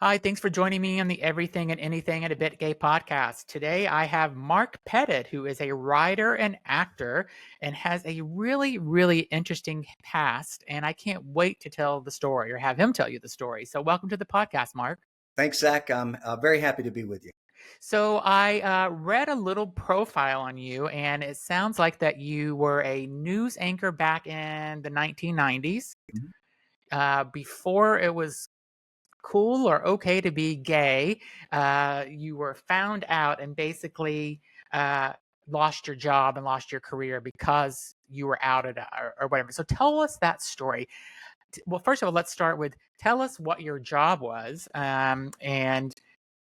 Hi, thanks for joining me on the Everything and Anything and a Bit Gay podcast. Today I have Mark Pettit, who is a writer and actor and has a really interesting past. And I can't wait to tell the story or have him tell you the story. So, welcome to the podcast, Mark. Thanks, Zach. I'm very happy to be with you. So, I read a little profile on you, and it sounds like that you were a news anchor back in the 1990s, Mhm. before it was cool or okay to be gay. You were found out and basically uh, lost your job and lost your career because you were outed or whatever. So tell us that story. Well, first of all, let's start with tell us what your job was,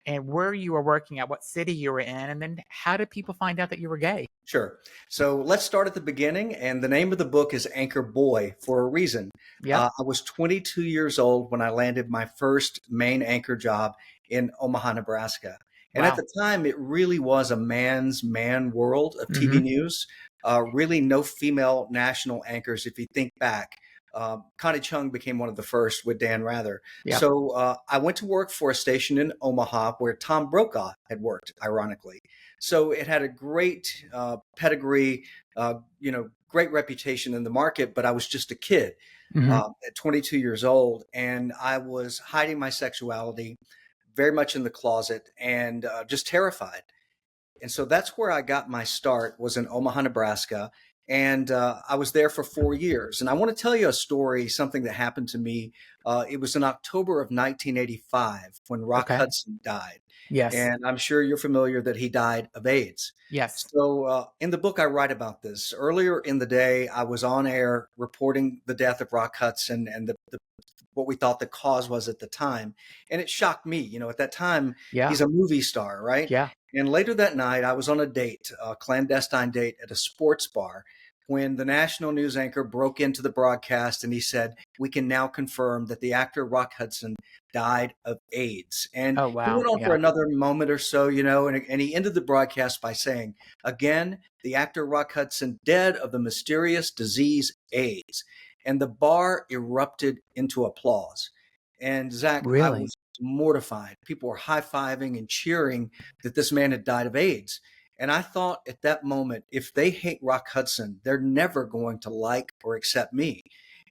and where you were working at, what city you were in, and then how did people find out that you were gay? Sure. So let's start at the beginning. And the name of the book is ANKRBOY for a reason. Yep. I was 22 years old when I landed my first main anchor job in Omaha, Nebraska. And at Wow. the time, it really was a man's man world of TV Hmm. news. Really, no female national anchors, if you think back. Connie Chung became one of the first with Dan Rather. Yep. So I went to work for a station in Omaha where Tom Brokaw had worked, ironically. So it had a great pedigree, great reputation in the market, but I was just a kid Hmm. at 22 years old, and I was hiding my sexuality very much in the closet and just terrified. And so that's where I got my start, was in Omaha, Nebraska. And I was there for 4 years. And I want to tell you a story, something that happened to me. It was in October of 1985 when Rock Okay. Hudson died. Yes. And I'm sure you're familiar that he died of AIDS. Yes. So in the book, I write about this. Earlier in the day, I was on air reporting the death of Rock Hudson and what we thought the cause was at the time. And it shocked me. At that time, Yeah. he's a movie star, right? Yeah. And later that night, I was on a date, a clandestine date at a sports bar, when the national news anchor broke into the broadcast and he said, "We can now confirm that the actor Rock Hudson died of AIDS." And Oh, he wow. went on for Yeah. another moment or so, and he ended the broadcast by saying, "Again, the actor Rock Hudson dead of the mysterious disease AIDS." And the bar erupted into applause. And Zach, I Really? was mortified. People were high-fiving and cheering that this man had died of AIDS. And I thought at that moment, if they hate Rock Hudson, they're never going to like or accept me.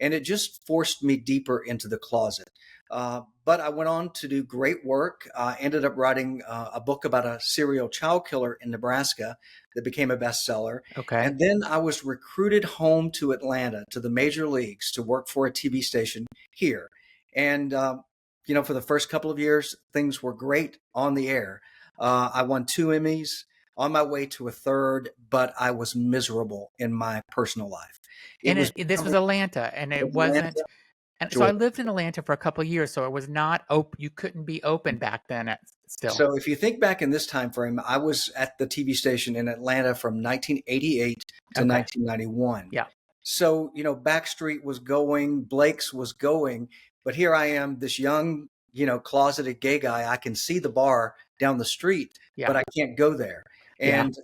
And it just forced me deeper into the closet. But I went on to do great work. I ended up writing a book about a serial child killer in Nebraska that became a bestseller. Okay. And then I was recruited home to Atlanta, to the major leagues, to work for a TV station here. And, for the first couple of years, things were great on the air. I won 2 Emmys, on my way to a third, but I was miserable in my personal life. It And was this was becoming Atlanta, and it wasn't. Atlanta, And so I Georgia. lived in Atlanta for a couple of years, so it was not open. You couldn't be open back then. Still. So if you think back in this time frame, I was at the TV station in Atlanta from 1988 to Okay. 1991. Yeah. So, Backstreet was going, Blake's was going, but here I am, this young, closeted gay guy. I can see the bar down the street, Yeah. but I can't go there. Yeah. And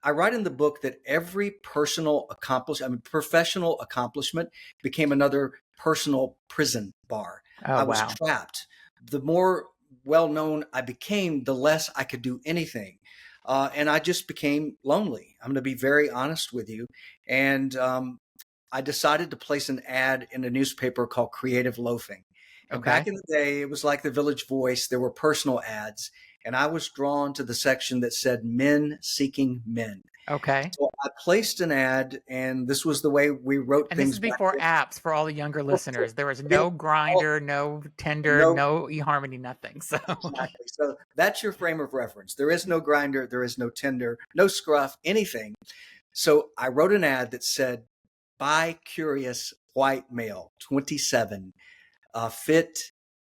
I write in the book that every professional accomplishment became another personal prison bar. Oh, I was wow. trapped. The more well known I became, the less I could do anything. And I just became lonely. I'm going to be very honest with you. And I decided to place an ad in a newspaper called Creative Loafing. And back Okay. in the day, it was like the Village Voice. There were personal ads. And I was drawn to the section that said men seeking men. Okay. So I placed an ad, and this was the way we wrote And this is things back before then. apps for all the younger listeners. There was Yeah, no Grinder, no Tinder, no, no eHarmony, nothing. So exactly. So that's your frame of reference. There is no Grinder, there is no Tinder, no Scruff, anything. So I wrote an ad that said, "Bi curious white male, 27, fit,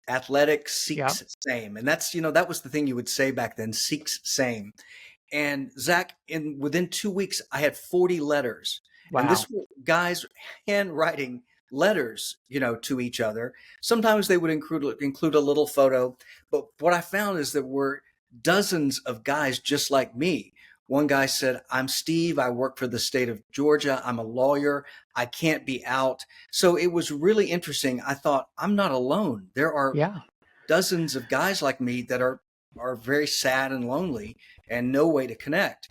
athletic, yeah. seeks same." And that was the thing you would say back then, seeks same. And Zach, within 2 weeks, I had 40 letters. And Wow. this were guys handwriting letters, to each other. Sometimes they would include a little photo. But what I found is there were dozens of guys just like me. One guy said, "I'm Steve. I work for the state of Georgia. I'm a lawyer. I can't be out." So it was really interesting. I thought, I'm not alone. There are Yeah. dozens of guys like me that are very sad and lonely and no way to connect.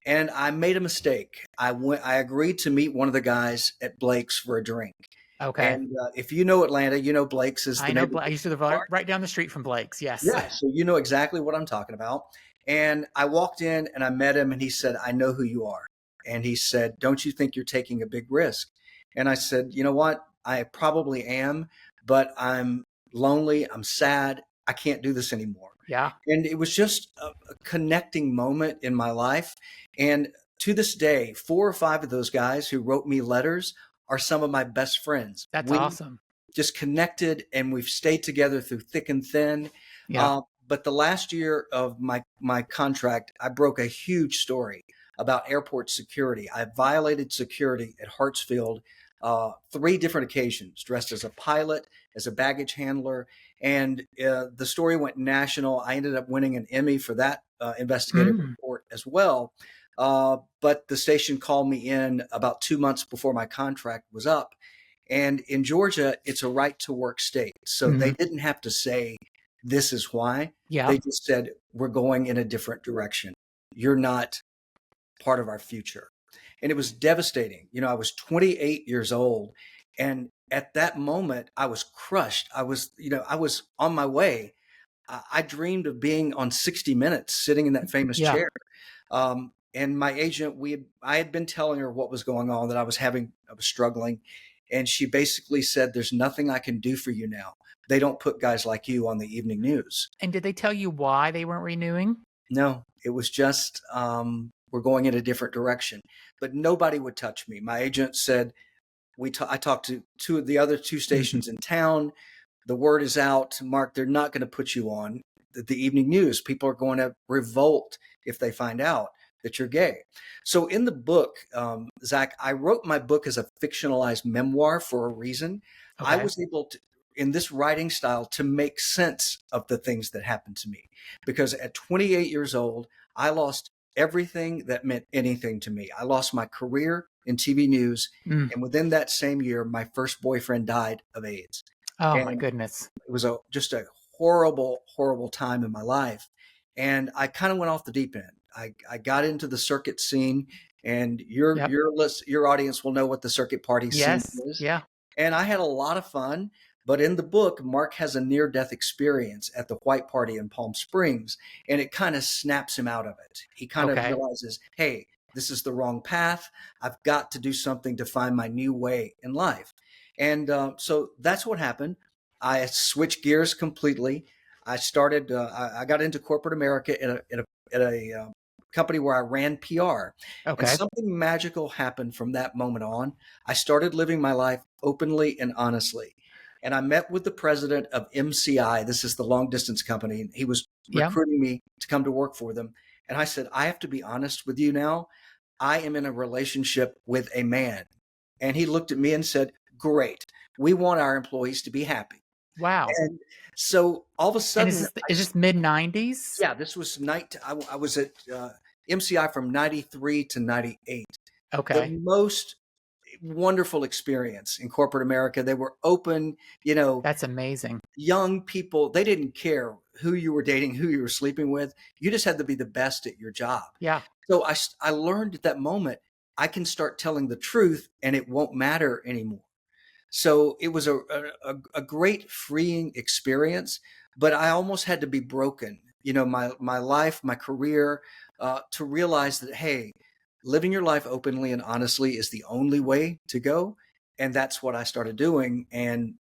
And I made a mistake. I agreed to meet one of the guys at Blake's for a drink. Okay. And if you know Atlanta, you know Blake's is the I know. I neighborhood used to live bar. right down the street from Blake's. Yes. Yeah, so you know exactly what I'm talking about. And I walked in and I met him and he said, "I know who you are." And he said, "Don't you think you're taking a big risk?" And I said, "You know what? I probably am, but I'm lonely. I'm sad. I can't do this anymore." Yeah. And it was just a connecting moment in my life. And to this day, 4 or 5 of those guys who wrote me letters are some of my best friends. That's We awesome. just connected and we've stayed together through thick and thin. Yeah. But the last year of my contract, I broke a huge story about airport security. I violated security at Hartsfield 3 different occasions, dressed as a pilot, as a baggage handler, and the story went national. I ended up winning an Emmy for that investigative Mm. report as well. But the station called me in about 2 months before my contract was up. And in Georgia, it's a right to work state. So they Hmm. didn't have to say, "This is why." Yeah. They just said, "We're going in a different direction. You're not part of our future." And it was devastating. You know, I was 28 years old. And at that moment, I was crushed. I was on my way. I dreamed of being on 60 Minutes, sitting in that famous Yeah. chair. And my agent, I had been telling her what was going on, that I was struggling. And she basically said, "There's nothing I can do for you now. They don't put guys like you on the evening news." And did they tell you why they weren't renewing? No, it was just, we're going in a different direction. But nobody would touch me. My agent said, I talked to two of the other 2 stations in town. The word is out, "Mark, they're not going to put you on the evening news. People are going to revolt if they find out that you're gay." So in the book, Zach, I wrote my book as a fictionalized memoir for a reason. I Okay. was able to, in this writing style, to make sense of the things that happened to me. Because at 28 years old, I lost everything that meant anything to me. I lost my career in TV news. Mm. And within that same year, my first boyfriend died of AIDS. Oh my And goodness. it was just a horrible, horrible time in my life. And I kind of went off the deep end. I got into the circuit scene, and Yep. your audience will know what the circuit party scene Yes. is. Yeah. And I had a lot of fun. But in the book, Mark has a near death experience at the white party in Palm Springs, and it kind of snaps him out of it. He kind of Okay. realizes, hey, this is the wrong path. I've got to do something to find my new way in life. And so that's what happened. I switched gears completely. I got into corporate America at a company where I ran PR. And Okay. something magical happened from that moment on. I started living my life openly and honestly. And I met with the president of MCI. This is the long distance company. He was Yeah. recruiting me to come to work for them. And I said, "I have to be honest with you now. I am in a relationship with a man." And he looked at me and said, "Great. We want our employees to be happy." Wow. And so all of a And sudden, is this mid 90s? yeah, this was I was at MCI from 93 to 98. The Okay. most wonderful experience in corporate America. They were open, That's amazing. young people. They didn't care who you were dating, who you were sleeping with. You just had to be the best at your job. Yeah. So I learned at that moment, I can start telling the truth and it won't matter anymore. So it was a great freeing experience, but I almost had to be broken, my life, my career, to realize that, hey, living your life openly and honestly is the only way to go. And that's what I started doing. And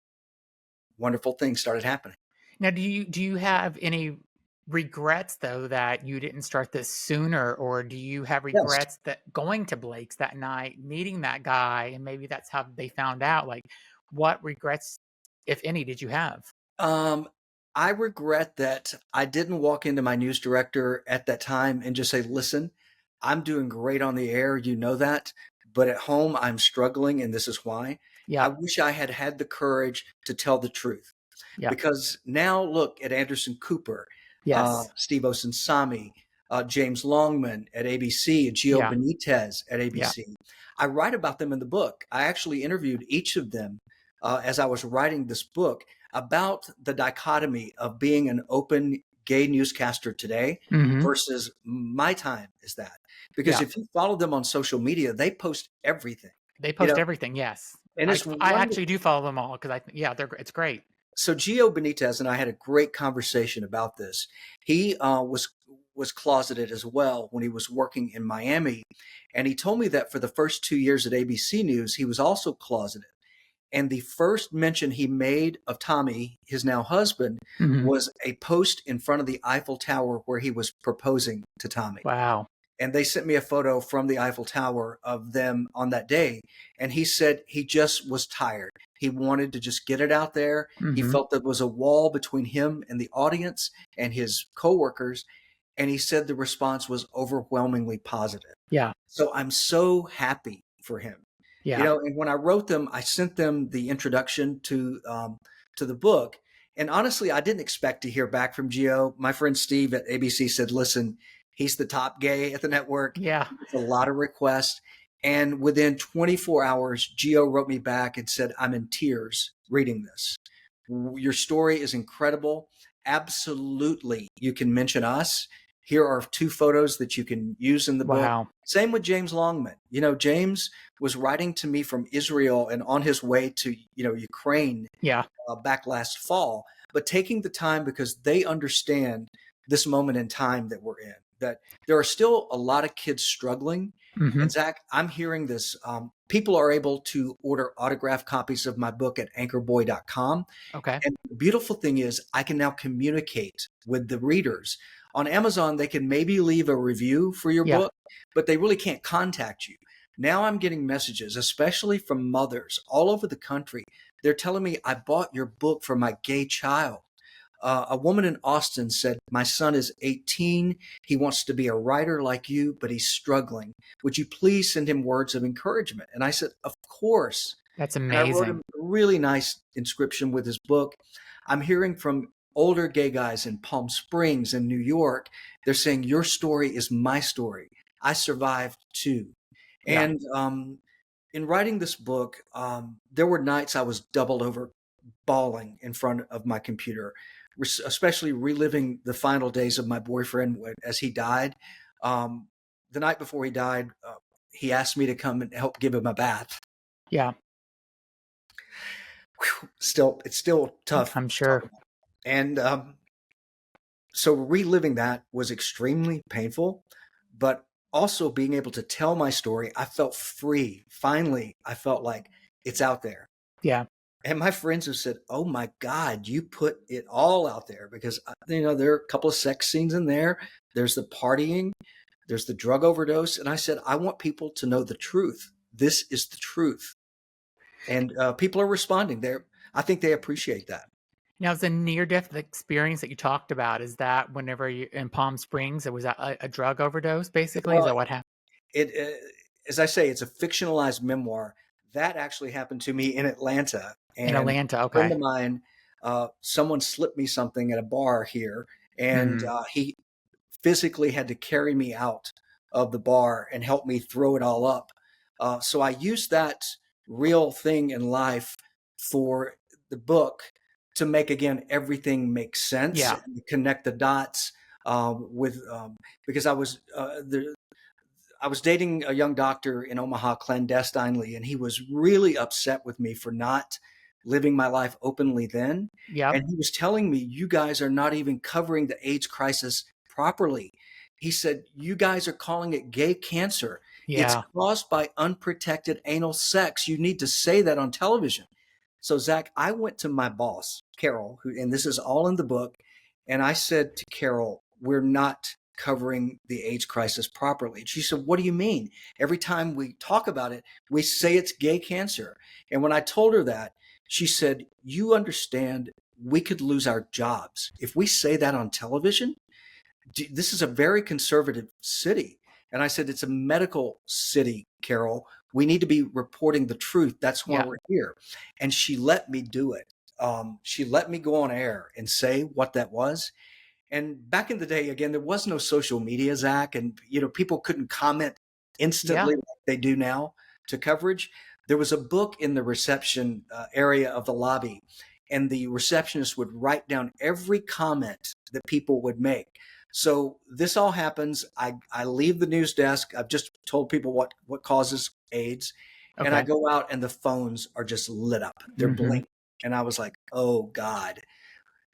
wonderful things started happening. Now, do you have any regrets though that you didn't start this sooner, or do you have Yes. regrets that going to Blake's that night, meeting that guy, and maybe that's how they found out? Like, what regrets, if any, did you have? Um, I regret that I didn't walk into my news director at that time and just say, "Listen, I'm doing great on the air. You know that. But at home, I'm struggling, and this is why." I Yeah. wish I had had the courage to tell the truth. Yeah. Because now look at Anderson Cooper, Yes. Steve Osensami, James Longman at ABC, and Gio Yeah. Benitez at Yeah. ABC. I write about them in the book. I actually interviewed each of them as I was writing this book. about the dichotomy of being an open gay newscaster today Hmm. versus my time is that. Because Yeah. if you follow them on social media, they post everything, They you post know, everything. Yes. and it's I wonderful. actually do follow them all because yeah, it's great. So Gio Benitez and I had a great conversation about this. He was closeted as well when he was working in Miami, and he told me that for the first 2 years at ABC News, he was also closeted. And the first mention he made of Tommy, his now husband, Hmm. was a post in front of the Eiffel Tower where he was proposing to Tommy. Wow. And they sent me a photo from the Eiffel Tower of them on that day. And he said he just was tired. He wanted to just get it out there. He Hmm. felt there was a wall between him and the audience and his coworkers. And he said the response was overwhelmingly positive. Yeah. So I'm so happy for him. You Yeah. know, and when I wrote them, I sent them the introduction to the book. And honestly, I didn't expect to hear back from Gio. My friend Steve at ABC said, "Listen, he's the top gay at the network. Yeah. He gets a lot of requests." And within 24 hours, Gio wrote me back and said, "I'm in tears reading this. Your story is incredible. Absolutely, you can mention us. Here are 2 photos that you can use in the book." Wow. Same with James Longman. You know, James was writing to me from Israel and on his way to, Ukraine Yeah. back last fall, but taking the time because they understand this moment in time that we're in, that there are still a lot of kids struggling. Hmm. And Zach, I'm hearing this. People are able to order autographed copies of my book at anchorboy.com. Okay. And the beautiful thing is, I can now communicate with the readers. On Amazon, they can maybe leave a review for your Yeah. book, but they really can't contact you. Now I'm getting messages, especially from mothers all over the country. They're telling me, "I bought your book for my gay child." A woman in Austin said, "My son is 18. He wants to be a writer like you, but he's struggling. Would you please send him words of encouragement?" And I said, "Of course." That's And I wrote amazing. him a really nice inscription with his book. I'm hearing from older gay guys in Palm Springs and New York. They're saying, "Your story is my story. I survived too." Yeah. And in writing this book, there were nights I was doubled over bawling in front of my computer, especially reliving the final days of my boyfriend as he died. Um, the night before he died, he asked me to come and help give him a bath. Yeah. Whew, it's still tough I'm to talk sure. about. And so reliving that was extremely painful, but also being able to tell my story, I felt free. Finally, I felt like it's out there. Yeah. And my friends have said, "Oh my God, you put it all out there," because, there are a couple of sex scenes in there. There's the partying, there's the drug overdose. And I said, "I want people to know the truth. This is the truth." And people are responding there. I think they appreciate that. Now, the near-death experience that you talked about, is that whenever you in Palm Springs, it was a drug overdose, basically? Is Well, that what happened? it, as I say, it's a fictionalized memoir that actually happened to me in Atlanta. In And Atlanta, a friend okay. of mine, someone slipped me something at a bar here, and Mm, he physically had to carry me out of the bar and help me throw it all up. So I used that real thing in life for the book to make, again, everything make sense yeah, and connect the dots with because I was dating a young doctor in Omaha clandestinely, and he was really upset with me for not living my life openly then. yep, And he was telling me, "You guys are not even covering the AIDS crisis properly." He said, "You guys are calling it gay cancer. It's yeah, caused by unprotected anal sex. You need to say that on television." So, Zach, I went to my boss, Carol, and this is all in the book. And I said to Carol, "We're not covering the AIDS crisis properly." And she said, "What do you mean? Every time we talk about it, we say it's gay cancer." And when I told her that, she said, "You understand, we could lose our jobs if we say that on television. This is a very conservative city." And I said, "It's a medical city, Carol. We need to be reporting the truth. That's why yeah, we're here." And she let me do it. She let me go on air and say what that was. And back in the day, again, there was no social media, Zach, and people couldn't comment yeah, instantly like they do now to coverage. There was a book in the reception area of the lobby, and the receptionist would write down every comment that people would make. So this all happens. I leave the news desk. I've just told people what causes AIDS, and I Okay. go out and the phones are just lit up. They're Hmm. blinking. And I was like, oh God.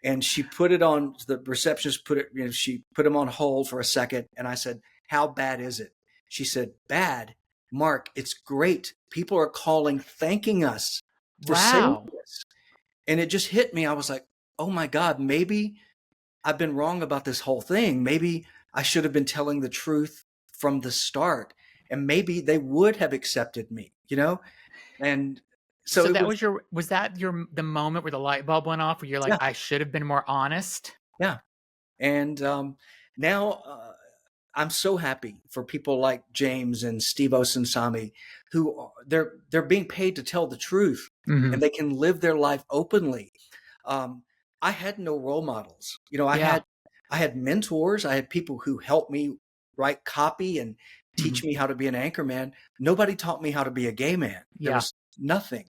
And she put it on, the receptionist put it, she put them on hold for a second. And I said, how bad is it? She said, bad. Mark, it's great. People are calling, thanking us for saying Wow. this. And it just hit me. I was like, oh my God, maybe I've been wrong about this whole thing. Maybe I should have been telling the truth from the start. And maybe they would have accepted me, And so So it that was, was the moment where the light bulb went off where you're like, yeah, I should have been more honest? yeah. And now I'm so happy for people like James and Steve Osunsami, who they're being paid to tell the truth, Hmm. and they can live their life openly. Um, I had no role models. Yeah. I had mentors. I had people who helped me write copy and Hmm. teach me how to be an anchorman. Nobody taught me how to be a gay man. There Yeah. was nothing.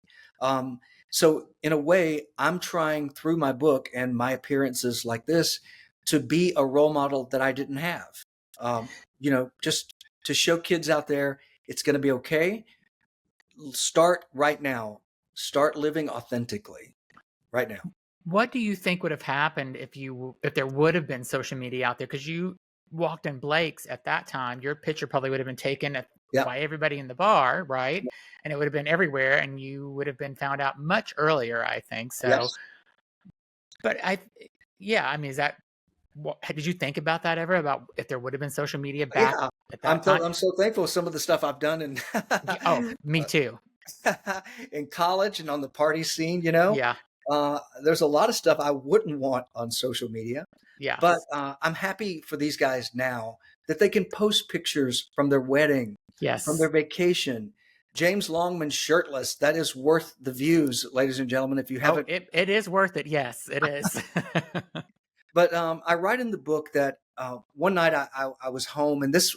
Um, so in a way, I'm trying through my book and my appearances like this to be a role model that I didn't have. Just to show kids out there, it's going to be okay. Start right now. Start living authentically right now. What do you think would have happened if there would have been social media out there? Because you walked in Blake's at that time, your picture probably would have been taken Yeah. by everybody in the bar, right? And it would have been everywhere, and you would have been found out much earlier, I think. So, Yes. but yeah, I mean, is that did you think about that ever? About if there would have been social media back Yeah. at that time? I'm so thankful for some of the stuff I've done in Oh, me too. in college and on the party scene. Yeah. There's a lot of stuff I wouldn't want on social media, but Yes. I'm happy for these guys now that they can post pictures from their wedding, from Yes. their vacation. James Longman shirtless. That is worth the views, ladies and gentlemen. If you Oh, haven't, it is worth it. Yes, it is. but I write in the book that one night I was home, and this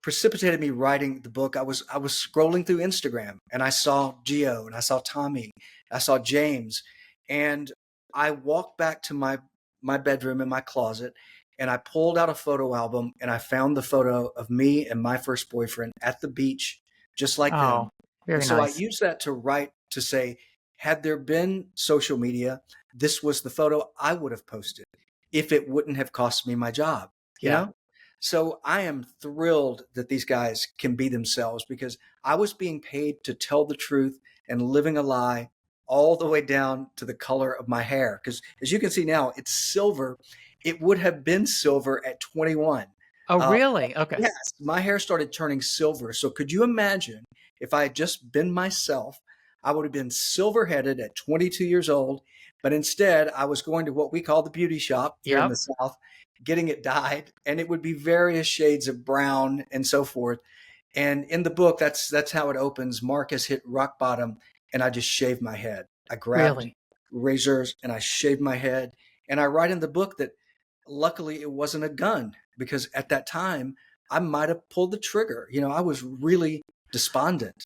precipitated me writing the book. I was scrolling through Instagram, and I saw Gio, and I saw Tommy, I saw James, and I walked back to my bedroom in my closet, and I pulled out a photo album, and I found the photo of me and my first boyfriend at the beach, just like them. Oh, And very so I nice. used that to write, to say, had there been social media, this was the photo I would have posted if it wouldn't have cost me my job, you Yeah. know? So I am thrilled that these guys can be themselves, because I was being paid to tell the truth and living a lie all the way down to the color of my hair. Because as you can see now, it's silver. It would have been silver at 21. Oh, Uh, really? Okay. yes, my hair started turning silver. So could you imagine if I had just been myself? I would have been silver headed at 22 years old. But instead, I was going to what we call the beauty shop here in the Yep. South, getting it dyed, and it would be various shades of brown and so forth. And in the book, that's how it opens. Mark has hit rock bottom, and I just shaved my head. I grabbed Really? razors and I shaved my head. And I write in the book that luckily it wasn't a gun, because at that time I might have pulled the trigger. I was really despondent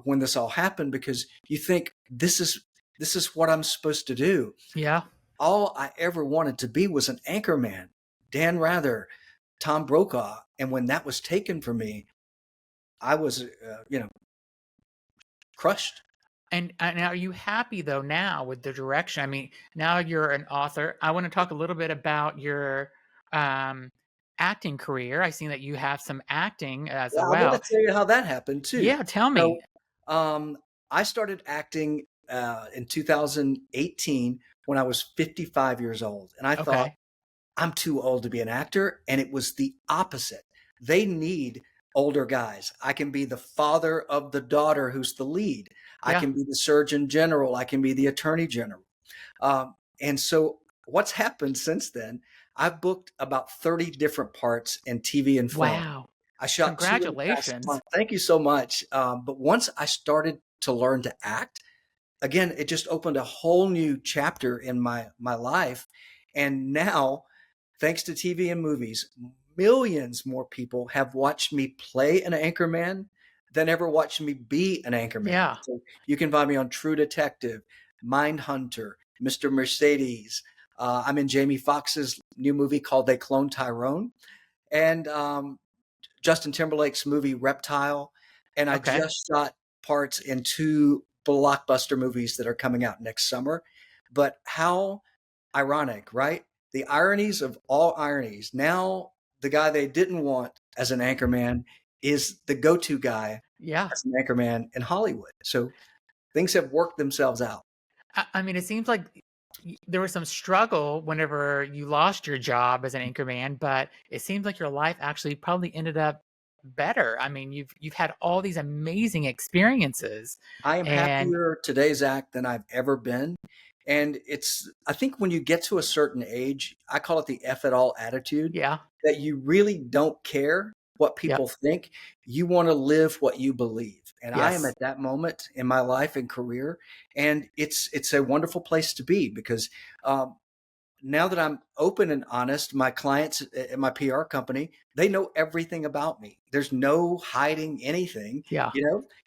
when this all happened, because you think this is what I'm supposed to do. Yeah. All I ever wanted to be was an anchor man, Dan Rather, Tom Brokaw. And when that was taken from me, I was, crushed. And are you happy though now with the direction? I mean, now you're an author. I want to talk a little bit about your um, acting career. I seen that you have some acting as Yeah, I want to well. tell you how that happened too. Yeah, tell So, me. I started acting in 2018 when I was 55 years old. And I thought, Okay. I'm too old to be an actor. And it was the opposite. They need older guys. I can be the father of the daughter who's the lead. I Yeah. can be the surgeon general. I can be the attorney general. And so what's happened since then, I've booked about 30 different parts in TV and film. Wow. I shot two in the past Congratulations. month. Thank you so much. But once I started to learn to act, again, it just opened a whole new chapter in my life. And now, thanks to TV and movies, millions more people have watched me play an anchorman than ever watched me be an anchorman. Yeah. So you can find me on True Detective, Mindhunter, Mr. Mercedes. I'm in Jamie Foxx's new movie called They Clone Tyrone, and Justin Timberlake's movie Reptile. And I Okay. just shot parts in two blockbuster movies that are coming out next summer. But how ironic, right? The ironies of all ironies. Now, the guy they didn't want as an anchorman is the go-to guy Yeah. as an anchorman in Hollywood. So things have worked themselves out. I mean, it seems like there was some struggle whenever you lost your job as an anchorman, but it seems like your life actually probably ended up better. I mean, you've had all these amazing experiences, I am and happier today, Zach, than I've ever been. And I think when you get to a certain age, I call it the F it all attitude, yeah, that you really don't care what yep, people think. You want to live what you believe. And I am yes, at that moment in my life and career. And it's a wonderful place to be because um, now that I'm open and honest, my clients at my PR company, they know everything about me. There's no hiding anything, yeah.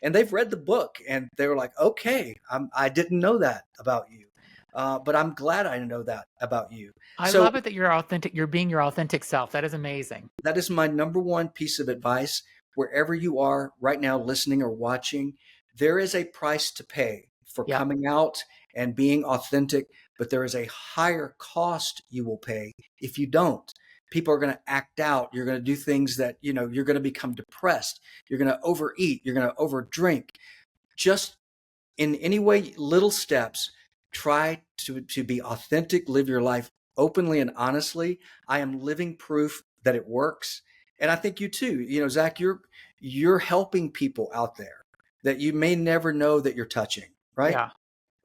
and they've read the book and they were like, okay, I didn't know that about you. But I'm glad I know that about you. I So love it that you're authentic. You're being your authentic self. That is amazing. that is my number one piece of advice. Wherever you are right now, listening or watching, there is a price to pay for Yeah, coming out and being authentic, but there is a higher cost you will pay if you don't. People are going to act out. You're going to do things that, you're going to become depressed. You're going to overeat. You're going to overdrink. Just in any way, little steps, try to be authentic, live your life openly and honestly. I am living proof that it works. And I think you too, Zach, you're helping people out there that you may never know that you're touching, right?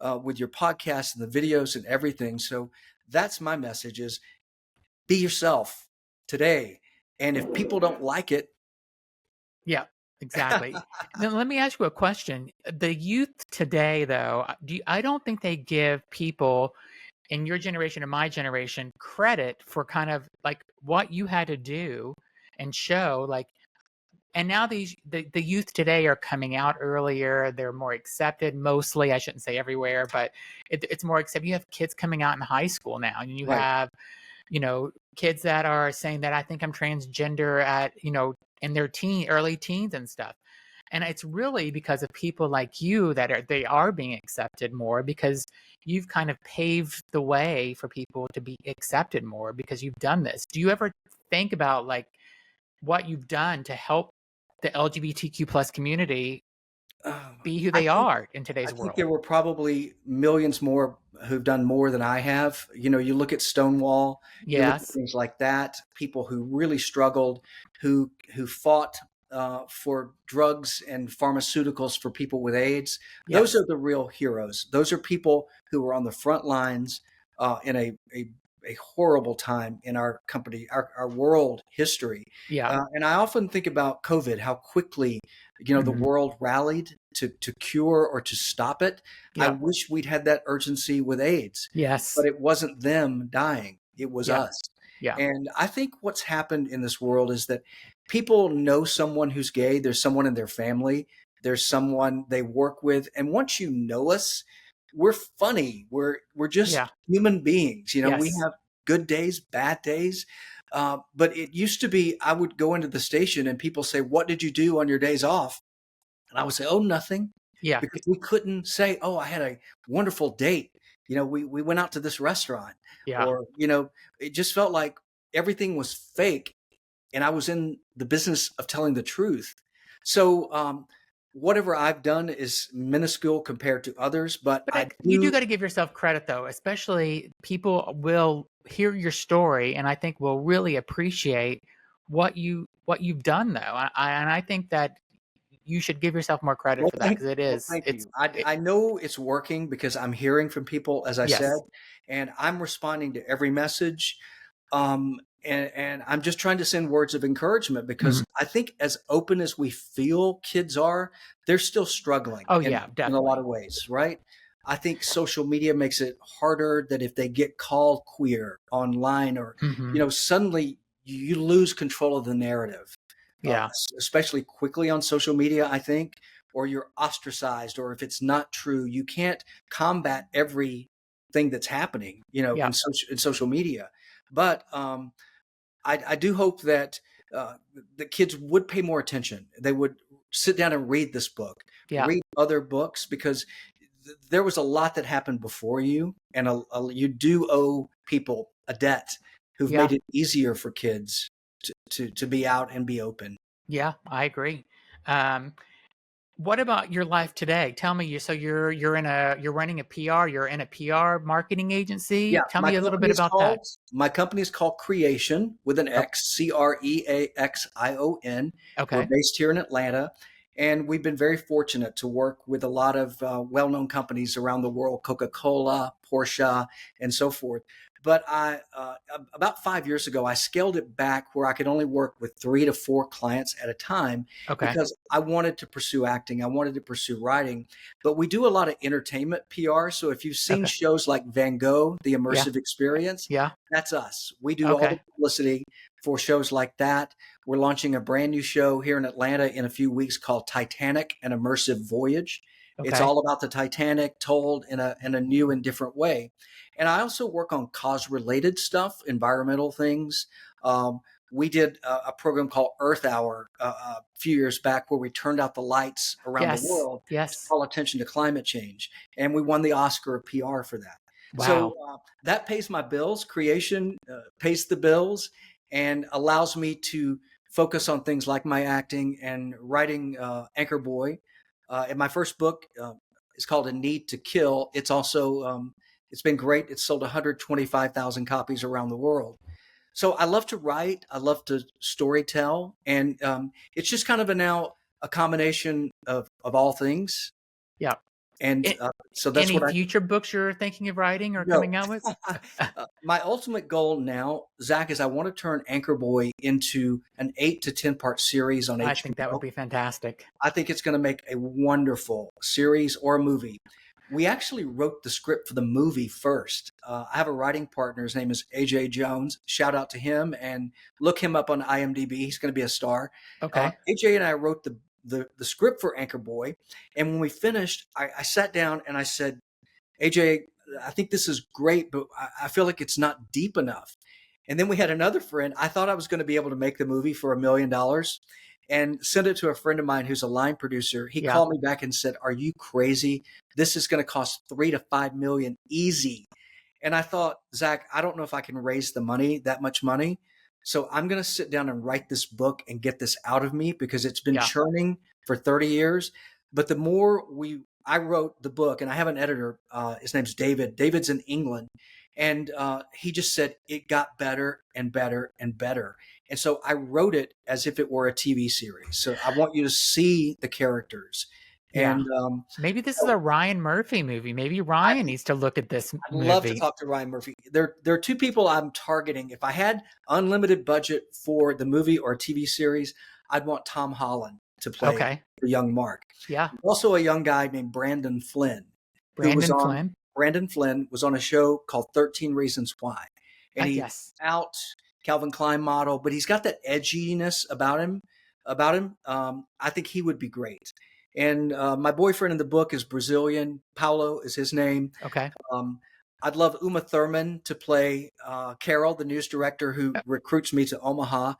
yeah, With your podcast and the videos and everything. So that's my message is be yourself today. And if people don't like it, yeah. Exactly. Now, let me ask you a question. The youth today, though, I don't think they give people in your generation and my generation credit for kind of like what you had to do and show like, and now the youth today are coming out earlier. They're more accepted mostly. I shouldn't say everywhere, but it's more accepted. You have kids coming out in high school now, and you right. have kids that are saying that I think I'm transgender at in their early teens and stuff. And it's really because of people like you that they are being accepted more because you've kind of paved the way for people to be accepted more because you've done this. Do you ever think about like what you've done to help the LGBTQ plus community be who I they think are in I today's think world? there were probably millions more who've done more than I have. You look at Stonewall, you look at Yes. things like that, people who really struggled, who fought for drugs and pharmaceuticals for people with AIDS. Those Yes. are the real heroes. Those are people who were on the front lines in a horrible time in our company, our world history. Yeah. And I often think about COVID, how quickly the Hmm. world rallied to cure or to stop it. I Yeah. wish we'd had that urgency with AIDS, Yes. but it wasn't them dying, it was Yeah. us. Yeah. And I think what's happened in this world is that people know someone who's gay, there's someone in their family, there's someone they work with, and once you know us, we're funny. We're just Yeah. human beings. We Yes. have good days, bad days. But it used to be I would go into the station and people say, "What did you do on your days off?" And I would say, "Oh, nothing," Yeah. because we couldn't say, "Oh, I had a wonderful date. We went out to this restaurant," Yeah. or it just felt like everything was fake, and I was in the business of telling the truth. So whatever I've done is minuscule compared to others, but But I you do do. got to give yourself credit though, especially people will hear your story and I think will really appreciate what you've done though. And I think that you should give yourself more credit Well, for that because thank it's you. I know it's working because I'm hearing from people, as I said, yes. and I'm responding to every message. And I'm just trying to send words of encouragement Mhm. because I think as open as we feel kids are, they're still struggling Oh in yeah, a lot definitely. of ways, right? I think social media makes it harder that if they get called queer online or, Hmm. suddenly you lose control of the narrative, Yeah. especially quickly on social media, I think. or you're ostracized, or if it's not true, you can't combat everything that's happening, Yeah. in social media. But I do hope that the kids would pay more attention. They would sit down and read this book, Yeah. read other books, because there was a lot that happened before you, and you do owe people a debt who've Yeah. made it easier for kids to be out and be open. Yeah. I agree. Um, what about your life today? Tell me, you're running a PR, you're in a PR marketing agency. Yeah, Tell me a little bit about that. my company is called Creation with an Oh, X, Creaxion. We're okay. based here in Atlanta, and we've been very fortunate to work with a lot of well-known companies around the world, Coca-Cola, Porsche, and so forth. But about 5 years ago, I scaled it back where I could only work with 3 to 4 clients at a time, Okay. because I wanted to pursue acting, I wanted to pursue writing. But we do a lot of entertainment PR. So if you've seen Okay. shows like Van Gogh, The Yeah. Immersive Experience, Yeah. that's us. We do all the Okay. publicity for shows like that. We're launching a brand new show here in Atlanta in a few weeks called Titanic: An Immersive Voyage. It's Okay. all about the Titanic told in a new and different way. And I also work on cause related stuff, environmental things. Um, we did a program called Earth Hour a few years back, where we turned out the lights around the Yes. world to Yes. call attention to climate change. And we won the Oscar of PR for that. So Wow. that pays my bills. Creation pays the bills and allows me to focus on things like my acting and writing ANKRBOY. And my first book is called A Need to Kill. It's also it's been great. It's sold 125,000 copies around the world. So I love to write. I love to story tell, and it's just kind of now a combination of all things. Yeah. And A- so that's any what I future books you're thinking of writing or know. coming out with? My ultimate goal now, Zach, is I want to turn ANKRBOY into an 8 to 10 part series on I think that would HBO. be fantastic. I think it's going to make a wonderful series or a movie. We actually wrote the script for the movie first. I have a writing partner. His name is AJ Jones. Shout out to him and look him up on IMDb. He's going to be a star. Okay. AJ and I wrote the script for ANKRBOY. And when we finished, I sat down and I said, AJ, I think this is great, but I feel like it's not deep enough. And then we had another friend. I thought I was going to be able to make the movie for $1 million and send it to a friend of mine who's a line producer. He Yeah. called me back and said, "Are you crazy? This is going to cost 3 to 5 million easy." And I thought, Zach, I don't know if I can raise the money, that much money. So I'm going to sit down and write this book and get this out of me, because it's been Yeah. churning for 30 years. But the more I wrote the book, and I have an editor. His name's David. David's in England, and he just said it got better and better and better. And so I wrote it as if it were a TV series. So I want you to see the characters, Yeah. and Maybe this is a Ryan Murphy movie. Maybe I, Ryan needs to look at this I'd love to movie. talk to Ryan Murphy. There are 2 people I'm targeting. If I had unlimited budget for the movie or TV series, I'd want Tom Holland to play Okay. the young Mark. Yeah. Also, a young guy named Brandon Flynn, who was Brandon on Flynn. Brandon Flynn was on a show called 13 Reasons Why. And he's Yes. out Calvin Klein model, but he's got that edginess about him. I think he would be great. And my boyfriend in the book is Brazilian. Paulo is his name. Okay. Um, I'd love Uma Thurman to play Carol, the news director who recruits me to Omaha.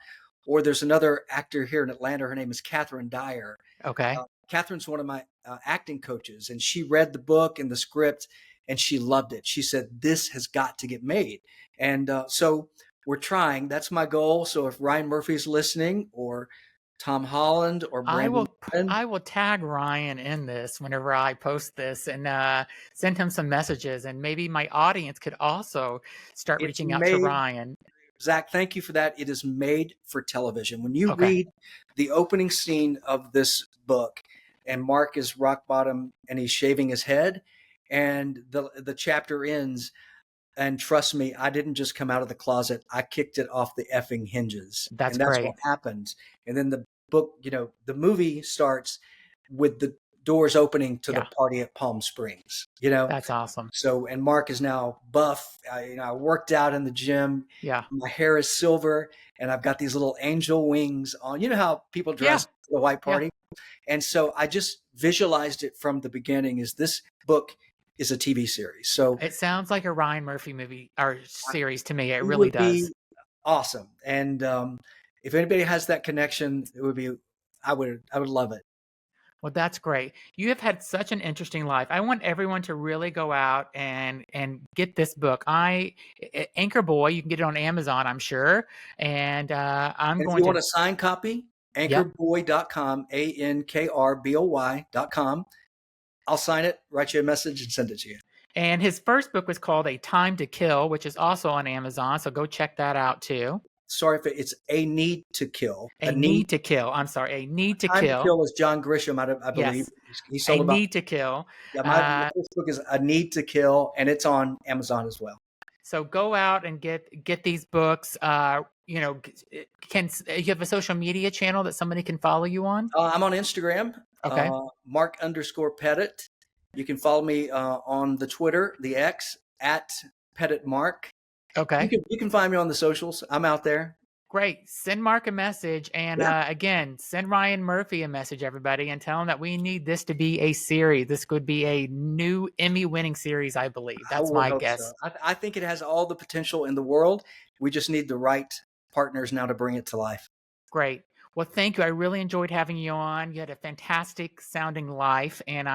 Or there's another actor here in Atlanta. Her name is Catherine Dyer. Okay. Catherine's one of my acting coaches, and she read the book and the script, and she loved it. She said, "This has got to get made." And so we're trying. That's my goal. So if Ryan Murphy's listening, or Tom Holland, or I Brandon will Flynn, I will tag Ryan in this whenever I post this and send him some messages, and maybe my audience could also start it's reaching out to made. Ryan. Zach, thank you for that. It is made for television. When you Okay. read the opening scene of this book, and Mark is rock bottom and he's shaving his head, and the chapter ends, and trust me, I didn't just come out of the closet. I kicked it off the effing hinges. That's And that's what great. happens. And then the book, the movie starts with doors opening to the Yeah, party at Palm Springs, you know? that's awesome. So, and Mark is now buff. I worked out in the gym. Yeah, My hair is silver, and I've got these little angel wings on. You know how people yeah, dress for the white yeah. party? And so I just visualized it from the beginning as this book is a TV series. So It sounds like a Ryan Murphy movie or series to me. It it really would does. be awesome. And if anybody has that connection, it would be, I would love it. Well, that's great. You have had such an interesting life. I want everyone to really go out and get this book. Anchor Boy, you can get it on Amazon, I'm sure. And I'm And if going you to. want a signed copy, Yep. anchorboy.com, ANKRBOY.com. I'll sign it, write you a message, and send it to you. And his first book was called A Time to Kill, which is also on Amazon. So go check that out too. Sorry if it's A Need to Kill. A Need to Kill. I'm sorry, A Need to Time to Kill. Kill is John Grisham, I believe. Yes, He A sold about, Need to Kill. yeah, my Uh, first book is A Need to Kill, and it's on Amazon as well. so go out and get these books. You know, can you have a social media channel that somebody can follow you on? I'm on Instagram, Okay. Mark_Pettit. You can follow me on the Twitter, the X, at Pettit Mark. Okay. You can find me on the socials. I'm out there. Great. Send Mark a message. And Yeah, again, send Ryan Murphy a message, everybody, and tell him that we need this to be a series. This could be a new Emmy winning series, I believe. I That's would my hope so. guess. I think it has all the potential in the world. We just need the right partners now to bring it to life. Great. Well, thank you. I really enjoyed having you on. You had a fantastic sounding life, and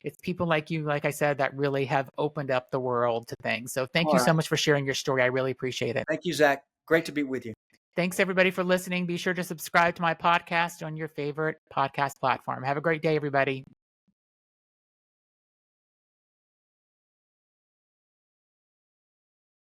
it's people like you, like I said, that really have opened up the world to things. So thank All you so right. much for sharing your story. I really appreciate it. Thank you, Zach. Great to be with you. Thanks everybody for listening. Be sure to subscribe to my podcast on your favorite podcast platform. Have a great day, everybody.